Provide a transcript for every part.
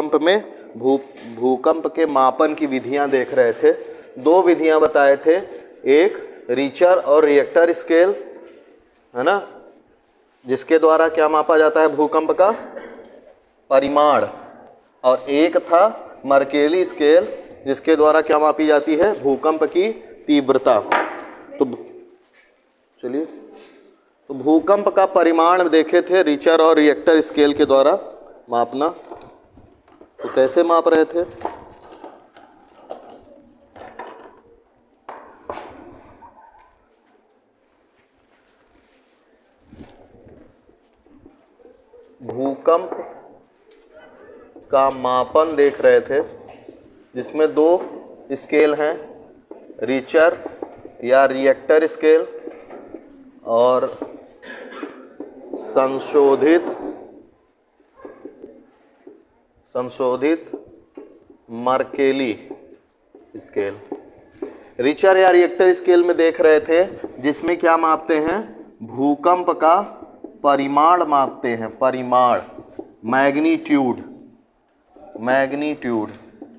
भूकंप में भूकंप के मापन की विधियां देख रहे थे। दो विधियां बताए थे, एक रिचर और रिएक्टर स्केल, है ना, जिसके द्वारा क्या मापा जाता है भूकंप का परिमाण, और एक था मर्केली स्केल जिसके द्वारा क्या मापी जाती है भूकंप की तीव्रता। तो चलिए, तो भूकंप का परिमाण देखे थे रिचर और रिएक्टर स्केल के द्वारा मापना। तो कैसे माप रहे थे? भूकंप का मापन देख रहे थे जिसमें दो स्केल हैं, रिचर या रिएक्टर स्केल और संशोधित मर्केली स्केल। रिचर या रिएक्टर स्केल में देख रहे थे जिसमें क्या मापते हैं भूकंप का परिमाण मापते हैं, परिमाण, मैग्नीट्यूड।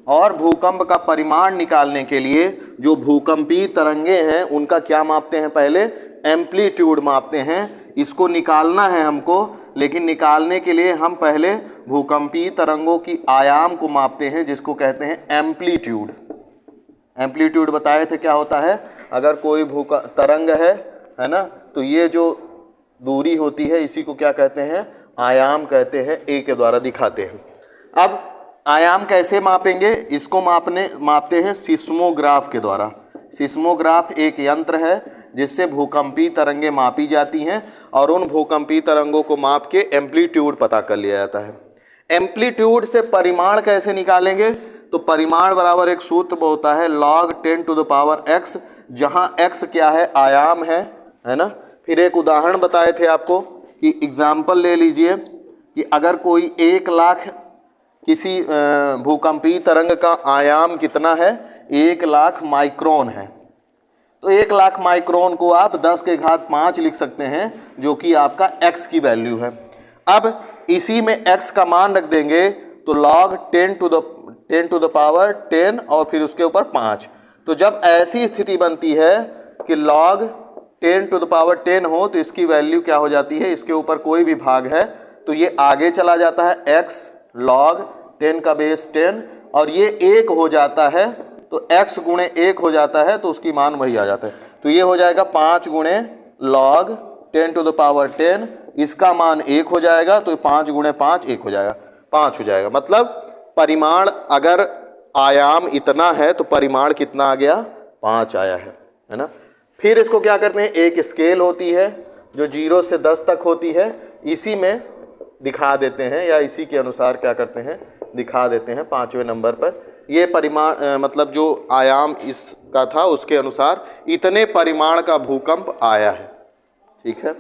और भूकंप का परिमाण निकालने के लिए जो भूकंपीय तरंगे हैं उनका क्या मापते हैं, पहले एम्पलीट्यूड मापते हैं। इसको निकालना है हमको, लेकिन निकालने के लिए हम पहले भूकंपीय तरंगों की आयाम को मापते हैं जिसको कहते हैं एम्पलीट्यूड। एम्पलीट्यूड बताए थे क्या होता है, अगर कोई तरंग है ना, तो ये जो दूरी होती है इसी को क्या कहते हैं, आयाम कहते हैं, ए के द्वारा दिखाते हैं। अब आयाम कैसे मापेंगे, इसको मापते हैं सिस्मोग्राफ के द्वारा। सिस्मोग्राफ एक यंत्र है जिससे भूकंपीय तरंगें मापी जाती हैं और उन भूकंपीय तरंगों को माप के एम्पलीट्यूड पता कर लिया जाता है। एम्पलीट्यूड से परिमाण कैसे निकालेंगे, तो परिमाण बराबर एक सूत्र होता है log 10 to the power x, जहां x क्या है, आयाम है ना। फिर एक उदाहरण बताए थे आपको कि एग्जाम्पल ले लीजिए कि अगर कोई 1 लाख किसी भूकंपीय तरंग का आयाम कितना है, 1 लाख माइक्रोन है, तो 1 लाख माइक्रोन को आप 10 के घात 5 लिख सकते हैं जो कि आपका x की वैल्यू है। अब इसी में x का मान रख देंगे तो log 10 to the power 10 और फिर उसके ऊपर 5। तो जब ऐसी स्थिति बनती है कि log 10 to the power 10 हो तो इसकी वैल्यू क्या हो जाती है, इसके ऊपर कोई भी भाग है तो ये आगे चला जाता है x log 10 का बेस 10, और ये 1 हो जाता है तो x गुणे 1 हो जाता है तो उसकी मान वही आ जाता है। तो ये हो जाएगा 5 गुणे log 10 to the power 10, इसका मान 1 हो जाएगा तो 5 गुणे 5 1 हो जाएगा, 5 हो जाएगा। मतलब परिमाण अगर आयाम इतना है तो परिमाण कितना आ गया, 5 आया है ना। फिर इसको क्या करते हैं, एक स्केल होती है जो 0 से 10 तक होती है, इसी में दिखा देते हैं या इसी के अनुसार क्या करते हैं, दिखा देते हैं 5वें नंबर पर। ये परिमाण मतलब जो आयाम इसका था उसके अनुसार इतने परिमाण का भूकंप आया है, ठीक है।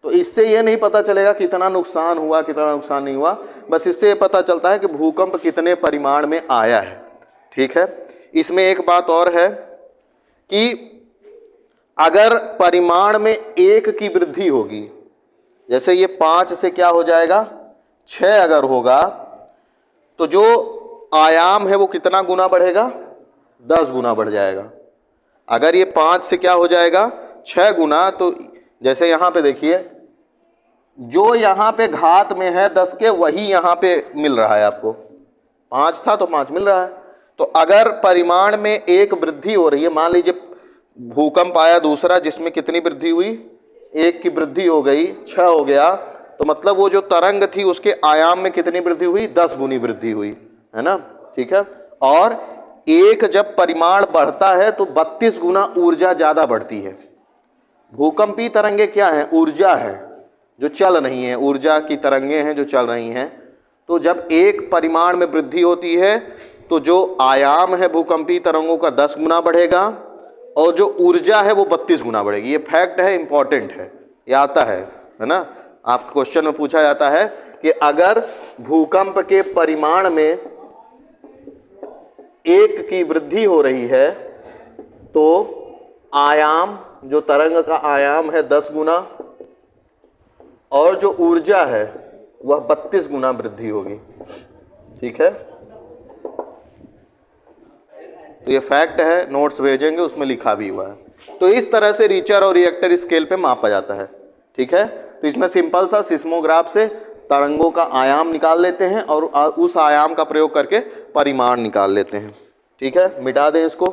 तो इससे ये नहीं पता चलेगा कितना नुकसान हुआ कितना नुकसान नहीं हुआ, बस इससे ये पता चलता है कि भूकंप कितने परिमाण में आया है, ठीक है। इसमें एक बात और है कि अगर परिमाण में 1 की वृद्धि होगी, जैसे ये 5 से क्या हो जाएगा 6 अगर होगा, तो जो आयाम है वो कितना गुना बढ़ेगा, 10 गुना बढ़ जाएगा। अगर ये 5 से क्या हो जाएगा 6 गुना, तो जैसे यहाँ पे देखिए जो यहाँ पे घात में है 10 के वही यहाँ पे मिल रहा है आपको, 5 था तो 5 मिल रहा है। तो अगर परिमाण में 1 वृद्धि हो रही है, मान लीजिए भूकंप आया दूसरा जिसमें कितनी वृद्धि हुई, 1 की वृद्धि हो गई, 6 हो गया, तो मतलब वो जो तरंग थी उसके आयाम में कितनी वृद्धि हुई, 10 गुनी वृद्धि हुई, है ना, ठीक है। और 1 जब परिमाण बढ़ता है तो 32 गुना ऊर्जा ज़्यादा बढ़ती है। भूकंपीय तरंगे क्या हैं, ऊर्जा है जो चल रही हैं, ऊर्जा की तरंगे हैं जो चल रही हैं। तो जब 1 परिमाण में वृद्धि होती है तो जो आयाम है भूकंपीय तरंगों का 10 गुना बढ़ेगा और जो ऊर्जा है वो 32 गुना बढ़ेगी। ये फैक्ट है, इंपॉर्टेंट है, ये आता है ना। आपके क्वेश्चन में पूछा जाता है कि अगर भूकंप के परिमाण में 1 की वृद्धि हो रही है तो आयाम, जो तरंग का आयाम है 10 गुना और जो ऊर्जा है वह 32 गुना वृद्धि होगी। ठीक है, तो ये फैक्ट है, नोट्स भेजेंगे उसमें लिखा भी हुआ है। तो इस तरह से रीचर और रिएक्टर स्केल पे मापा जाता है। ठीक है, तो इसमें सिंपल सा सिस्मोग्राफ से तरंगों का आयाम निकाल लेते हैं और उस आयाम का प्रयोग करके परिमाण निकाल लेते हैं। ठीक है, मिटा दें इसको।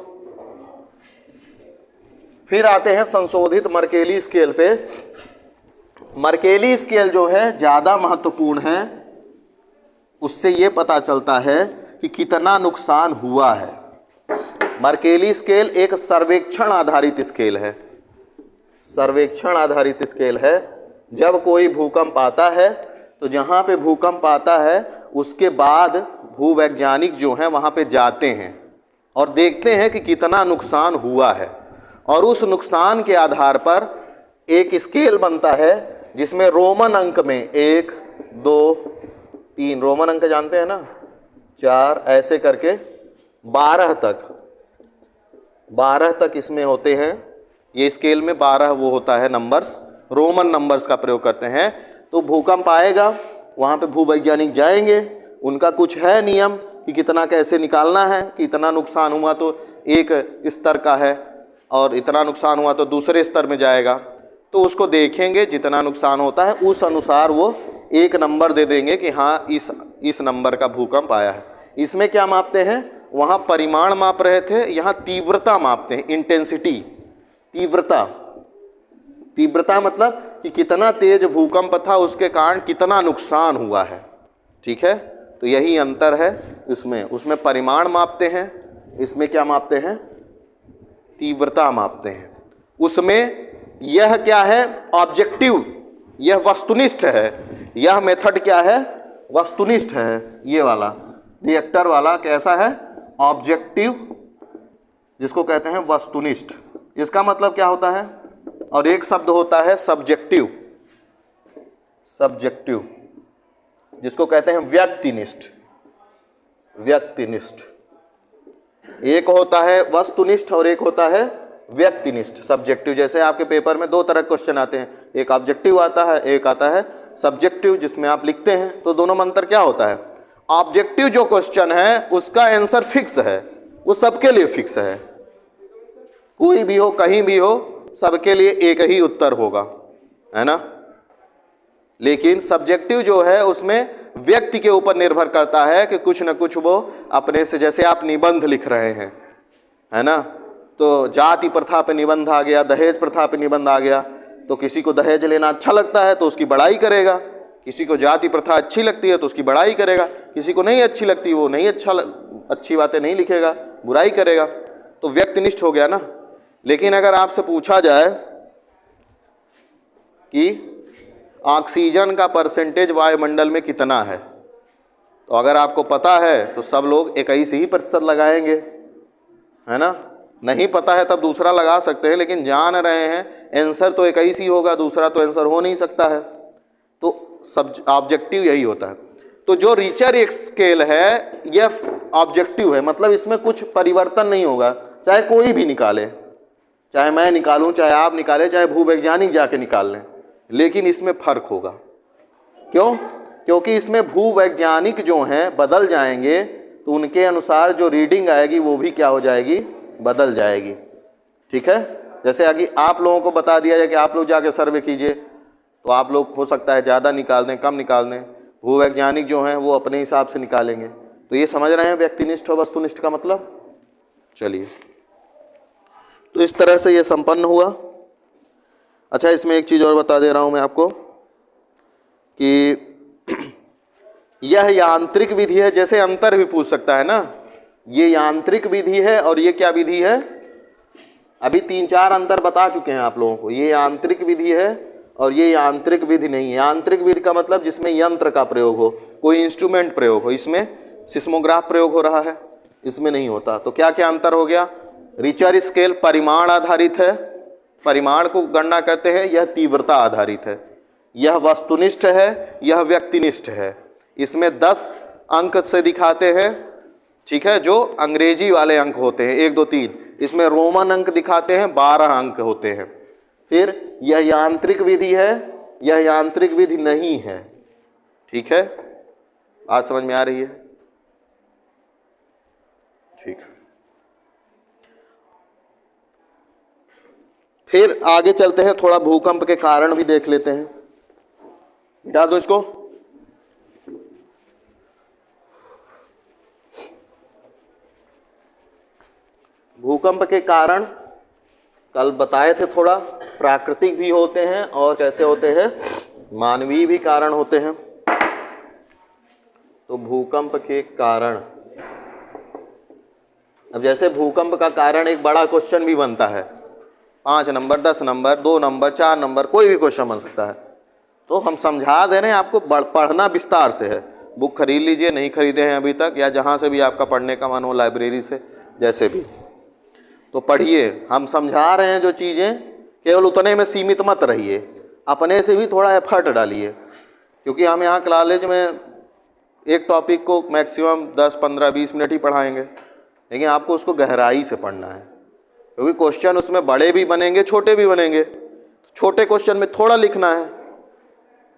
फिर आते हैं संशोधित मर्केली स्केल पे। मर्केली स्केल जो है ज़्यादा महत्वपूर्ण है, उससे ये पता चलता है कि कितना नुकसान हुआ है। मर्केली स्केल एक सर्वेक्षण आधारित स्केल है। सर्वेक्षण आधारित स्केल है। जब कोई भूकंप आता है तो जहाँ पे भूकंप आता है उसके बाद भूवैज्ञानिक जो हैं वहाँ पे जाते हैं और देखते हैं कि कितना नुकसान हुआ है, और उस नुकसान के आधार पर एक स्केल बनता है जिसमें रोमन अंक में 1, 2, 3 रोमन अंक जानते हैं ना, 4 ऐसे करके 12 तक इसमें होते हैं। ये स्केल में 12 वो होता है नंबर्स, रोमन नंबर्स का प्रयोग करते हैं। तो भूकंप आएगा, वहाँ पे भूवैज्ञानिक जाएंगे, उनका कुछ है नियम कि कितना कैसे निकालना है, कि इतना नुकसान हुआ तो एक स्तर का है और इतना नुकसान हुआ तो दूसरे स्तर में जाएगा। तो उसको देखेंगे, जितना नुकसान होता है उस अनुसार वो एक नंबर दे देंगे कि हाँ इस नंबर का भूकंप आया है। इसमें क्या मापते हैं, वहाँ परिमाण माप रहे थे, यहाँ तीव्रता मापते हैं, इंटेंसिटी। तीव्रता मतलब कि कितना तेज भूकंप था, उसके कारण कितना नुकसान हुआ है। ठीक है, तो यही अंतर है उसमें परिमाण मापते हैं, इसमें क्या मापते हैं, तीव्रता मापते हैं। उसमें यह क्या है, ऑब्जेक्टिव, यह वस्तुनिष्ठ है। यह मेथड क्या है, वस्तुनिष्ठ है। ये वाला रिएक्टर वाला कैसा है, ऑब्जेक्टिव, जिसको कहते हैं वस्तुनिष्ठ। इसका मतलब क्या होता है, और एक शब्द होता है सब्जेक्टिव, जिसको कहते हैं व्यक्तिनिष्ठ। एक होता है वस्तुनिष्ठ और एक होता है व्यक्तिनिष्ठ, सब्जेक्टिव। जैसे आपके पेपर में 2 तरह क्वेश्चन आते हैं, एक ऑब्जेक्टिव आता है, एक आता है सब्जेक्टिव, जिसमें आप लिखते हैं। तो दोनों में अंतर क्या होता है, ऑब्जेक्टिव जो क्वेश्चन है उसका आंसर फिक्स है, वो सबके लिए फिक्स है, कोई भी हो कहीं भी हो सबके लिए एक ही उत्तर होगा, है ना। लेकिन सब्जेक्टिव जो है उसमें व्यक्ति के ऊपर निर्भर करता है कि कुछ न कुछ वो अपने से, जैसे आप निबंध लिख रहे हैं, है ना, तो जाति प्रथा पे निबंध आ गया, दहेज प्रथा पे निबंध आ गया, तो किसी को दहेज लेना अच्छा लगता है तो उसकी बड़ाई करेगा, किसी को जाति प्रथा अच्छी लगती है तो उसकी बड़ाई करेगा, किसी को नहीं अच्छी लगती वो नहीं अच्छी बातें नहीं लिखेगा, बुराई करेगा। तो व्यक्तिनिष्ठ हो गया ना। लेकिन अगर आपसे पूछा जाए कि ऑक्सीजन का परसेंटेज वायुमंडल में कितना है, तो अगर आपको पता है तो सब लोग 21 ही प्रतिशत लगाएंगे, है ना। नहीं पता है तब दूसरा लगा सकते हैं, लेकिन जान रहे हैं आंसर तो 21 ही होगा, दूसरा तो आंसर हो नहीं सकता है। तो सब ऑब्जेक्टिव यही होता है। तो जो रीचर एक स्केल है यह ऑब्जेक्टिव है, मतलब इसमें कुछ परिवर्तन नहीं होगा, चाहे कोई भी निकाले, चाहे मैं निकालूं, चाहे आप निकालें, चाहे भूवैज्ञानिक जाके निकाल लें, लेकिन इसमें फर्क होगा। क्यों? क्योंकि इसमें भूवैज्ञानिक जो हैं बदल जाएंगे, तो उनके अनुसार जो रीडिंग आएगी वो भी क्या हो जाएगी, बदल जाएगी। ठीक है, जैसे आगे आप लोगों को बता दिया जाए कि आप लोग जाके सर्वे कीजिए, तो आप लोग हो सकता है ज़्यादा निकाल दें, कम निकाल दें, भूवैज्ञानिक जो हैं वो अपने हिसाब से निकालेंगे। तो ये समझ रहे हैं व्यक्तिनिष्ठ और वस्तुनिष्ठ का मतलब। चलिए, तो इस तरह से ये संपन्न हुआ। अच्छा, इसमें एक चीज़ और बता दे रहा हूँ मैं आपको कि यह यांत्रिक विधि है, जैसे अंतर भी पूछ सकता है ना, ये यांत्रिक विधि है और ये क्या विधि है, अभी 3-4 अंतर बता चुके हैं आप लोगों को। ये यांत्रिक विधि है और ये यांत्रिक विधि नहीं है। यांत्रिक विधि का मतलब जिसमें यंत्र का प्रयोग हो, कोई इंस्ट्रूमेंट प्रयोग हो, इसमें सिस्मोग्राफ प्रयोग हो रहा है, इसमें नहीं होता। तो क्या क्या अंतर हो गया, रीचर स्केल परिमाण आधारित है, परिमाण को गणना करते हैं, यह तीव्रता आधारित है। यह वस्तुनिष्ठ है, यह व्यक्तिनिष्ठ है। इसमें 10 अंक से दिखाते हैं, ठीक है, जो अंग्रेजी वाले अंक होते हैं 1, 2, 3। इसमें रोमन अंक दिखाते हैं, 12 अंक होते हैं। फिर यह यांत्रिक विधि है, यह यांत्रिक विधि नहीं है। ठीक है, बात समझ में आ रही है। ठीक। फिर आगे चलते हैं, थोड़ा भूकंप के कारण भी देख लेते हैं। मिटा दो इसको। भूकंप के कारण कल बताए थे, थोड़ा प्राकृतिक भी होते हैं और कैसे होते हैं, मानवीय भी कारण होते हैं। तो भूकंप के कारण, अब जैसे भूकंप का कारण एक बड़ा क्वेश्चन भी बनता है, 5 नंबर 10 नंबर 2 नंबर 4 नंबर कोई भी क्वेश्चन बन सकता है। तो हम समझा दे रहे हैं आपको, पढ़ना विस्तार से है। बुक खरीद लीजिए, नहीं खरीदे हैं अभी तक, या जहाँ से भी आपका पढ़ने का मन हो, लाइब्रेरी से, जैसे भी, तो पढ़िए। हम समझा रहे हैं जो चीज़ें, केवल उतने में सीमित मत रहिए, अपने से भी थोड़ा एफर्ट डालिए। क्योंकि हम यहाँ कॉलेज में एक टॉपिक को मैक्सिमम 10 15 20 मिनट ही पढ़ाएंगे, लेकिन आपको उसको गहराई से पढ़ना है, क्योंकि क्वेश्चन उसमें बड़े भी बनेंगे छोटे भी बनेंगे। छोटे क्वेश्चन में थोड़ा लिखना है।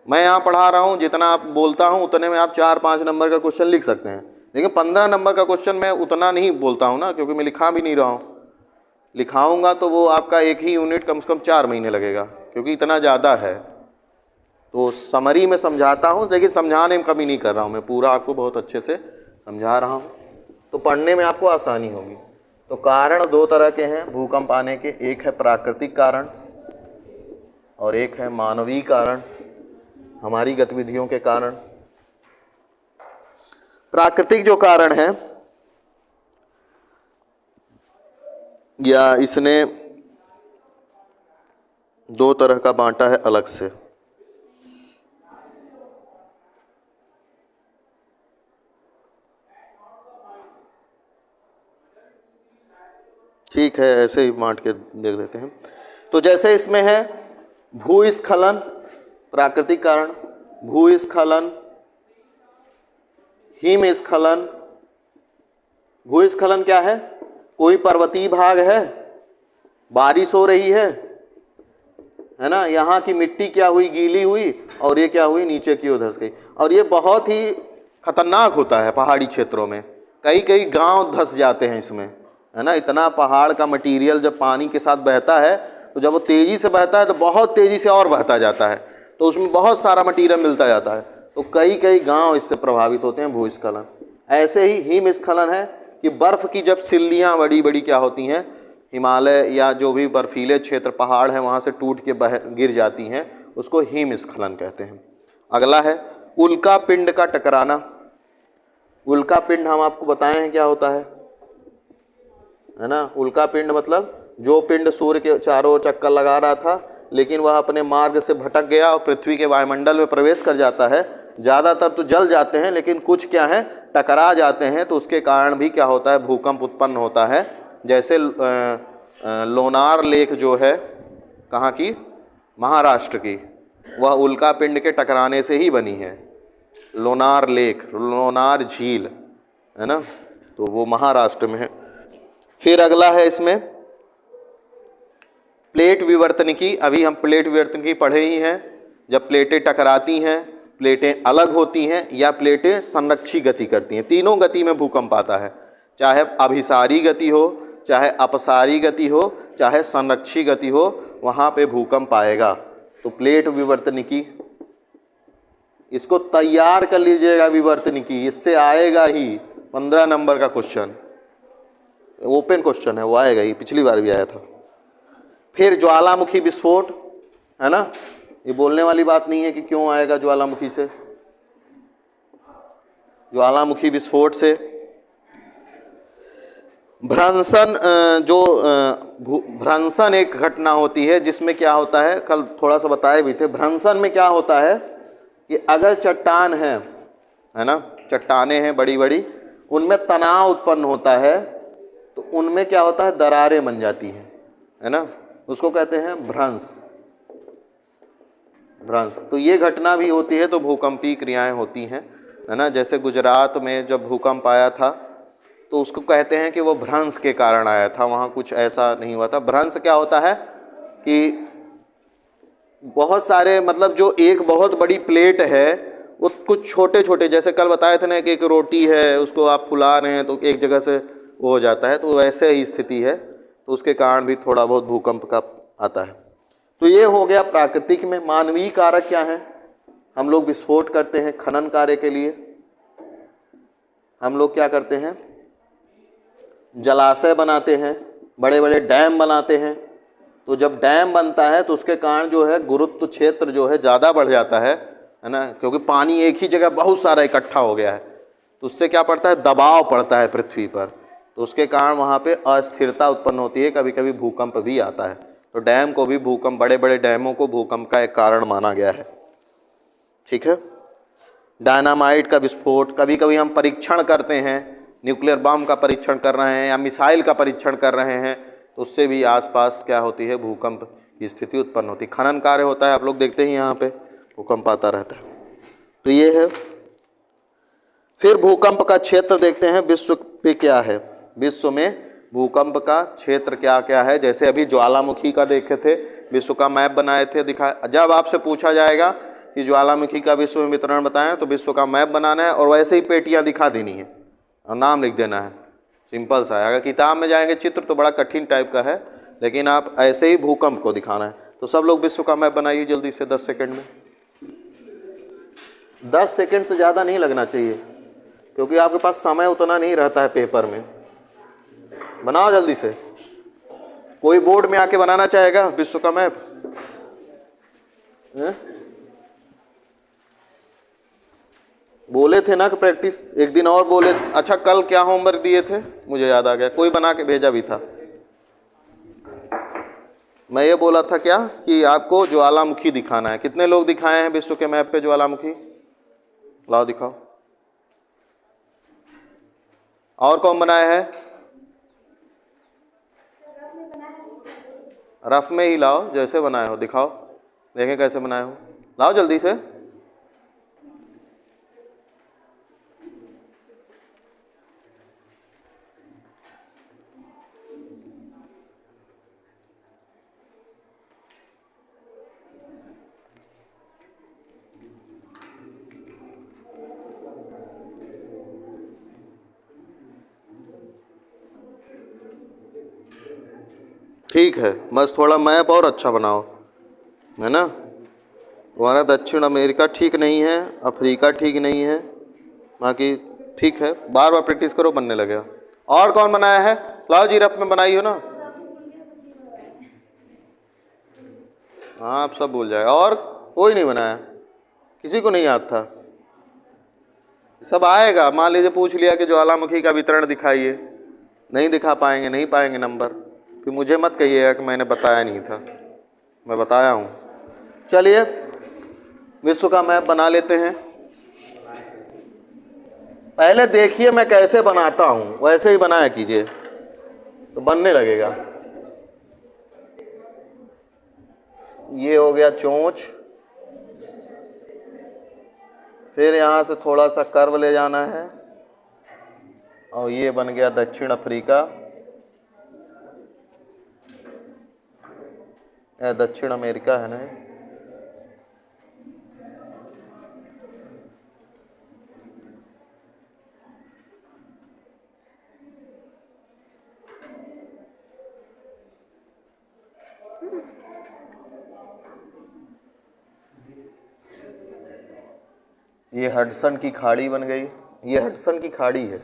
मैं यहाँ पढ़ा रहा हूँ, जितना आप बोलता हूँ उतने में आप 4-5 नंबर का क्वेश्चन लिख सकते हैं, लेकिन 15 नंबर का क्वेश्चन मैं उतना नहीं बोलता हूँ ना, क्योंकि मैं लिखा भी नहीं रहा हूँ। लिखाऊंगा तो वो आपका एक ही यूनिट कम से कम 4 महीने लगेगा, क्योंकि इतना ज़्यादा है। तो समरी में समझाता हूँ, लेकिन समझाने में कमी नहीं कर रहा हूँ, मैं पूरा आपको बहुत अच्छे से समझा रहा हूँ, तो पढ़ने में आपको आसानी होगी। तो कारण 2 तरह के हैं भूकंप आने के, एक है प्राकृतिक कारण और एक है मानवीय कारण, हमारी गतिविधियों के कारण। प्राकृतिक जो कारण है, या इसने 2 तरह का बांटा है अलग से। ठीक है, ऐसे ही बांट के देख लेते हैं। तो जैसे इसमें है भूस्खलन, प्राकृतिक कारण, भूस्खलन, हिमस्खलन। भूस्खलन क्या है? कोई पर्वतीय भाग है, बारिश हो रही है ना, यहाँ की मिट्टी क्या हुई, गीली हुई, और ये क्या हुई, नीचे की ओर धंस गई। और ये बहुत ही खतरनाक होता है पहाड़ी क्षेत्रों में, कई कई गांव धंस जाते हैं इसमें, है ना। इतना पहाड़ का मटेरियल जब पानी के साथ बहता है, तो जब वो तेज़ी से बहता है तो बहुत तेज़ी से और बहता जाता है, तो उसमें बहुत सारा मटेरियल मिलता जाता है, तो कई कई गांव इससे प्रभावित होते हैं, भूस्खलन। ऐसे ही हिमस्खलन है कि बर्फ़ की जब सिल्लियाँ बड़ी बड़ी क्या होती हैं, हिमालय या जो भी बर्फीले क्षेत्र पहाड़ हैं वहाँ से टूट के गिर जाती हैं, उसको हिमस्खलन कहते हैं। अगला है उल्का पिंड का टकराना। उल्का पिंड हम आपको बताए हैं क्या होता है ना। उल्का पिंड मतलब जो पिंड सूर्य के चारों ओर चक्कर लगा रहा था, लेकिन वह अपने मार्ग से भटक गया और पृथ्वी के वायुमंडल में प्रवेश कर जाता है। ज़्यादातर तो जल जाते हैं, लेकिन कुछ क्या है, टकरा जाते हैं, तो उसके कारण भी क्या होता है, भूकंप उत्पन्न होता है। जैसे लोनार लेक जो है, कहाँ की, महाराष्ट्र की, वह उल्का पिंड के टकराने से ही बनी है। लोनार लेक, लोनार झील, है ना, तो वो महाराष्ट्र में है। फिर अगला है इसमें प्लेट विवर्तनिकी। अभी हम प्लेट विवर्तनिकी पढ़े ही हैं। जब प्लेटें टकराती हैं, प्लेटें अलग होती हैं या प्लेटें संरक्षी गति करती हैं, तीनों गति में भूकंप आता है। चाहे अभिसारी गति हो, चाहे अपसारी गति हो, चाहे संरक्षी गति हो, वहाँ पे भूकंप आएगा। तो प्लेट विवर्तनिकी, इसको तैयार कर लीजिएगा, विवर्तनिकी, इससे आएगा ही 15 नंबर का क्वेश्चन, ओपन क्वेश्चन है, वो आएगा ही, पिछली बार भी आया था। फिर ज्वालामुखी विस्फोट, है ना, ये बोलने वाली बात नहीं है कि क्यों आएगा ज्वालामुखी से। ज्वालामुखी विस्फोट से भ्रंशन, जो भ्रंशन एक घटना होती है जिसमें क्या होता है, कल थोड़ा सा बताए भी थे। भ्रंशन में क्या होता है कि अगर चट्टान है ना, चट्टानें हैं बड़ी बड़ी, उनमें तनाव उत्पन्न होता है, तो उनमें क्या होता है, दरारें बन जाती हैं, है ना, उसको कहते हैं भ्रंश। भ्रंश, तो ये घटना भी होती है, तो भूकंपीय क्रियाएं होती हैं, है ना। जैसे गुजरात में जब भूकंप आया था, तो उसको कहते हैं कि वो भ्रंश के कारण आया था, वहाँ कुछ ऐसा नहीं हुआ था। भ्रंश क्या होता है कि बहुत सारे, मतलब जो एक बहुत बड़ी प्लेट है, वो कुछ छोटे छोटे, जैसे कल बताए थे ना कि एक रोटी है, उसको आप फुला रहे हैं तो एक जगह से वो हो जाता है, तो वैसे ही स्थिति है, तो उसके कारण भी थोड़ा बहुत भूकंप का आता है। तो ये हो गया प्राकृतिक में। मानवीय कारक क्या है? हम लोग विस्फोट करते हैं खनन कार्य के लिए, हम लोग क्या करते हैं, जलाशय बनाते हैं, बड़े बड़े डैम बनाते हैं। तो जब डैम बनता है तो उसके कारण जो है गुरुत्व क्षेत्र जो है ज़्यादा बढ़ जाता है ना, क्योंकि पानी एक ही जगह बहुत सारा इकट्ठा हो गया है, तो उससे क्या पड़ता है, दबाव पड़ता है पृथ्वी पर, तो उसके कारण वहाँ पे अस्थिरता उत्पन्न होती है, कभी कभी भूकंप भी आता है। तो डैम को भी भूकंप, बड़े बड़े डैमों को भूकंप का एक कारण माना गया है। ठीक है। डायनामाइट का विस्फोट, कभी कभी हम परीक्षण करते हैं, न्यूक्लियर बम का परीक्षण कर रहे हैं या मिसाइल का परीक्षण कर रहे हैं, तो उससे भी आसपास क्या होती है, भूकंप की स्थिति उत्पन्न होती है। खनन कार्य होता है, आप लोग देखते ही यहाँ पे भूकंप आता रहता है। तो ये है। फिर भूकंप का क्षेत्र देखते हैं विश्व पे क्या है, विश्व में भूकंप का क्षेत्र क्या क्या है। जैसे अभी ज्वालामुखी का देखे थे, विश्व का मैप बनाए थे, दिखा। जब आपसे पूछा जाएगा कि ज्वालामुखी का विश्व में वितरण बताएं, तो विश्व का मैप बनाना है और वैसे ही पेटियां दिखा देनी है और नाम लिख देना है, सिंपल सा है। अगर किताब में जाएंगे चित्र तो बड़ा कठिन टाइप का है, लेकिन आप ऐसे ही भूकंप को दिखाना है। तो सब लोग विश्व का मैप बनाइए जल्दी से, 10 सेकंड में। 10 सेकंड से ज़्यादा नहीं लगना चाहिए, क्योंकि आपके पास समय उतना नहीं रहता है पेपर में। बनाओ जल्दी से। कोई बोर्ड में आके बनाना चाहेगा विश्व का मैप? बोले थे ना कि प्रैक्टिस एक दिन और बोले। अच्छा, कल क्या होमवर्क दिए थे? मुझे याद आ गया, कोई बना के भेजा भी था। मैं ये बोला था क्या कि आपको ज्वालामुखी दिखाना है। कितने लोग दिखाए हैं विश्व के मैप पे ज्वालामुखी? लाओ दिखाओ। और कौन बनाया है? रफ में ही लाओ, जैसे बनाए हो दिखाओ, देखें कैसे बनाए हो। लाओ जल्दी से। ठीक है, बस थोड़ा मैप और अच्छा बनाओ, है ना। तुम्हारा दक्षिण अमेरिका ठीक नहीं है, अफ्रीका ठीक नहीं है, बाकी ठीक है। बार बार प्रैक्टिस करो, बनने लगेगा। और कौन बनाया है? लाओ जी, रफ में बनाई हो ना। हाँ, आप सब भूल जाए। और कोई नहीं बनाया? किसी को नहीं याद था? सब आएगा। मान लीजिए पूछ लिया कि ज्वालामुखी का वितरण दिखाइए, नहीं दिखा पाएंगे, नहीं पाएंगे नंबर, फिर मुझे मत कहिएगा कि मैंने बताया नहीं था, मैं बताया हूँ। चलिए विश्व का मैप बना लेते हैं। पहले देखिए मैं कैसे बनाता हूँ, वैसे ही बनाया कीजिए तो बनने लगेगा। ये हो गया चोंच, फिर यहाँ से थोड़ा सा कर्व ले जाना है और ये बन गया दक्षिण अफ्रीका, दक्षिण अमेरिका है ना। ये हडसन की खाड़ी बन गई, ये हडसन की खाड़ी है।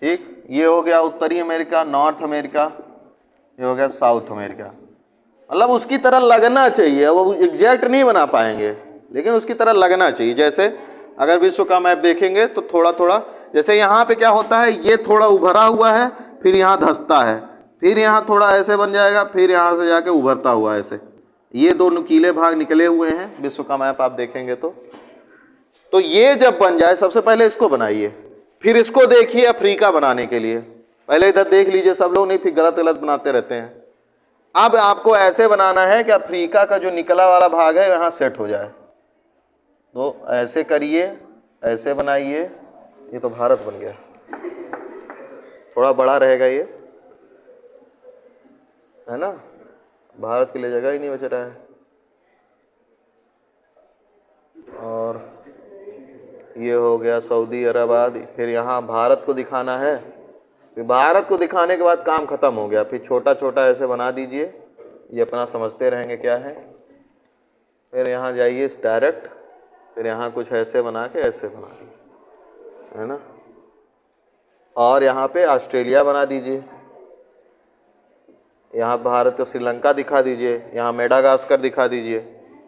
ठीक, ये हो गया उत्तरी अमेरिका, नॉर्थ अमेरिका, ये हो गया साउथ अमेरिका। मतलब उसकी तरह लगना चाहिए, वो एग्जैक्ट नहीं बना पाएंगे, लेकिन उसकी तरह लगना चाहिए। जैसे अगर विश्व का मैप देखेंगे तो थोड़ा थोड़ा, जैसे यहाँ पे क्या होता है, ये थोड़ा उभरा हुआ है, फिर यहाँ धंसता है, फिर यहाँ थोड़ा ऐसे बन जाएगा, फिर यहाँ से जाके उभरता हुआ ऐसे, ये दो नुकीले भाग निकले हुए हैं विश्व का मैप आप देखेंगे तो ये जब बन जाए, सबसे पहले इसको बनाइए, फिर इसको देखिए अफ्रीका बनाने के लिए। पहले इधर देख लीजिए सब लोग, नहीं फिर गलत गलत बनाते रहते हैं। अब आपको ऐसे बनाना है कि अफ्रीका का जो निकला वाला भाग है यहाँ सेट हो जाए, तो ऐसे करिए, ऐसे बनाइए। ये तो भारत बन गया, थोड़ा बड़ा रहेगा ये, है ना। भारत के लिए जगह ही नहीं बच रहा है। और ये हो गया सऊदी अरब आदि। फिर यहाँ भारत को दिखाना है फिर भारत को दिखाने के बाद काम खत्म हो गया, फिर छोटा छोटा ऐसे बना दीजिए, ये अपना समझते रहेंगे क्या है। फिर यहाँ जाइए डायरेक्ट, फिर यहाँ कुछ ऐसे बना के ऐसे बना दीजिए, है ना। और यहाँ पे ऑस्ट्रेलिया बना दीजिए, यहाँ भारत तो श्रीलंका दिखा दीजिए, यहाँ मेडागास्कर दिखा दीजिए।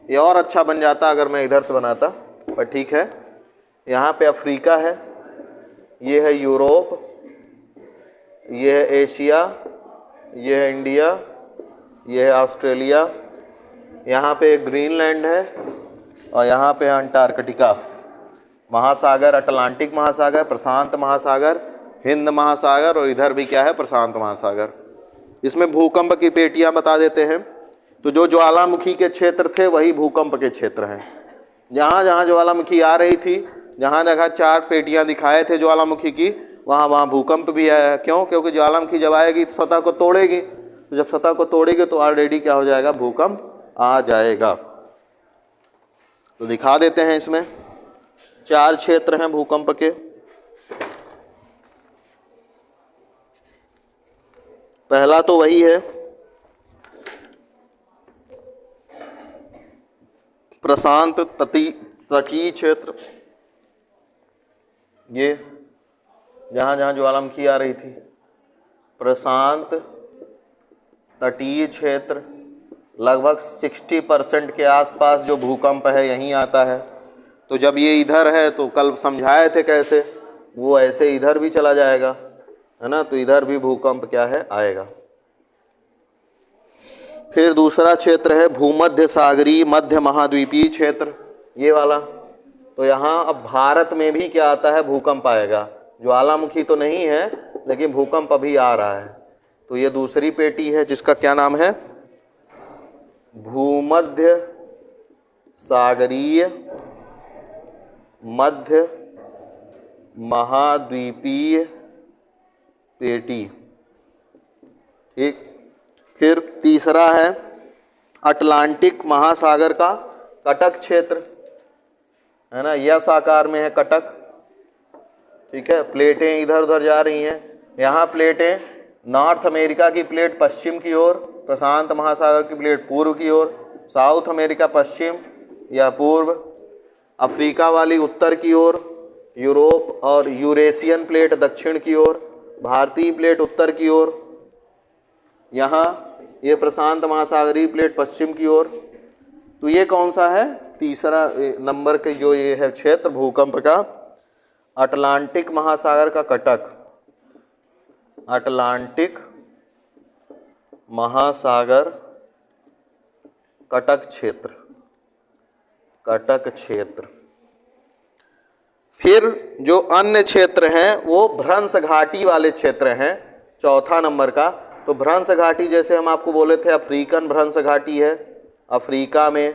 ये और अच्छा बन जाता अगर मैं इधर से बनाता, पर ठीक है। यहाँ पे अफ्रीका है, ये है यूरोप, ये है एशिया, ये है इंडिया, ये है ऑस्ट्रेलिया, यहाँ पे ग्रीनलैंड है, और यहाँ पे अंटार्कटिका। महासागर अटलांटिक महासागर, प्रशांत महासागर, हिंद महासागर, और इधर भी क्या है प्रशांत महासागर। इसमें भूकंप की पेटियां बता देते हैं। तो जो ज्वालामुखी के क्षेत्र थे वही भूकंप के क्षेत्र हैं। जहाँ जहाँ ज्वालामुखी आ रही थी, जहाँ जगह 4 पेटियां दिखाए थे ज्वालामुखी की, वहाँ वहाँ भूकंप भी आया। क्यों? क्योंकि ज्वालामुखी जब आएगी सतह को तोड़ेगी, तो जब सतह को तोड़ेगी तो ऑलरेडी क्या हो जाएगा, भूकंप आ जाएगा। तो दिखा देते हैं, इसमें 4 क्षेत्र हैं भूकंप के। पहला तो वही है प्रशांत तटीय क्षेत्र, ये जहाँ जहाँ ज्वालामुखी आ रही थी, प्रशांत तटीय क्षेत्र लगभग 60% के आसपास जो भूकंप है यहीं आता है। तो जब ये इधर है तो कल समझाए थे कैसे, वो ऐसे इधर भी चला जाएगा, है ना। तो इधर भी भूकंप क्या है, आएगा। फिर दूसरा क्षेत्र है भूमध्य सागरीय मध्य महाद्वीपीय क्षेत्र, ये वाला। तो यहाँ अब भारत में भी क्या आता है, भूकंप आएगा। ज्वालामुखी तो नहीं है लेकिन भूकंप अभी आ रहा है। तो ये दूसरी पेटी है जिसका क्या नाम है, भूमध्य सागरीय मध्य महाद्वीपीय पेटी। ठीक। फिर तीसरा है अटलांटिक महासागर का कटक क्षेत्र, है ना। यस आकार में है कटक, ठीक है। प्लेटें इधर उधर जा रही हैं। यहाँ प्लेटें, नॉर्थ अमेरिका की प्लेट पश्चिम की ओर, प्रशांत महासागर की प्लेट पूर्व की ओर, साउथ अमेरिका पश्चिम या पूर्व, अफ्रीका वाली उत्तर की ओर, यूरोप और यूरेशियन प्लेट दक्षिण की ओर, भारतीय प्लेट उत्तर की ओर, यहाँ ये प्रशांत महासागरीय प्लेट पश्चिम की ओर। तो ये कौन सा है, तीसरा नंबर के जो ये है क्षेत्र भूकंप का, अटलांटिक महासागर का कटक, अटलांटिक महासागर कटक क्षेत्र, कटक क्षेत्र। फिर जो अन्य क्षेत्र हैं वो भ्रंश घाटी वाले क्षेत्र हैं, चौथा नंबर का। तो भ्रंश घाटी जैसे हम आपको बोले थे अफ्रीकन भ्रंश घाटी है, अफ्रीका में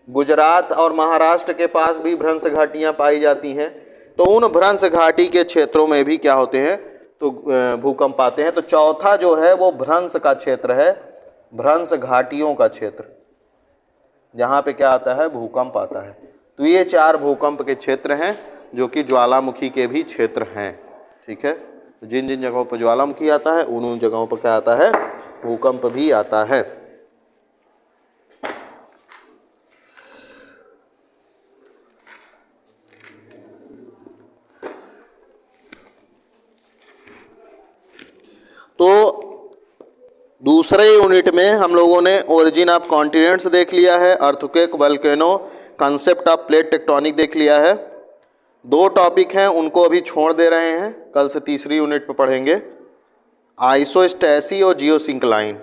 गुजरात और महाराष्ट्र के पास भी भ्रंश घाटियां पाई जाती हैं। तो उन भ्रंश घाटी के क्षेत्रों में भी क्या होते हैं, तो भूकंप आते हैं। तो चौथा जो है वो भ्रंश का क्षेत्र है, भ्रंश घाटियों का क्षेत्र, जहाँ पे क्या आता है, भूकंप आता है। तो ये 4 भूकंप के क्षेत्र हैं जो कि ज्वालामुखी के भी क्षेत्र हैं, ठीक है। तो जिन जिन जगहों पर ज्वालामुखी आता है उन जगहों पर क्या आता है, भूकंप भी आता है। तो दूसरे यूनिट में हम लोगों ने ओरिजिन ऑफ कॉन्टिनेंट्स देख लिया है, earthquake, volcano, concept of plate tectonic देख लिया है। 2 टॉपिक हैं उनको अभी छोड़ दे रहे हैं, कल से तीसरी यूनिट पे पढ़ेंगे, आइसोस्टैसी और जियोसिंक्लाइन।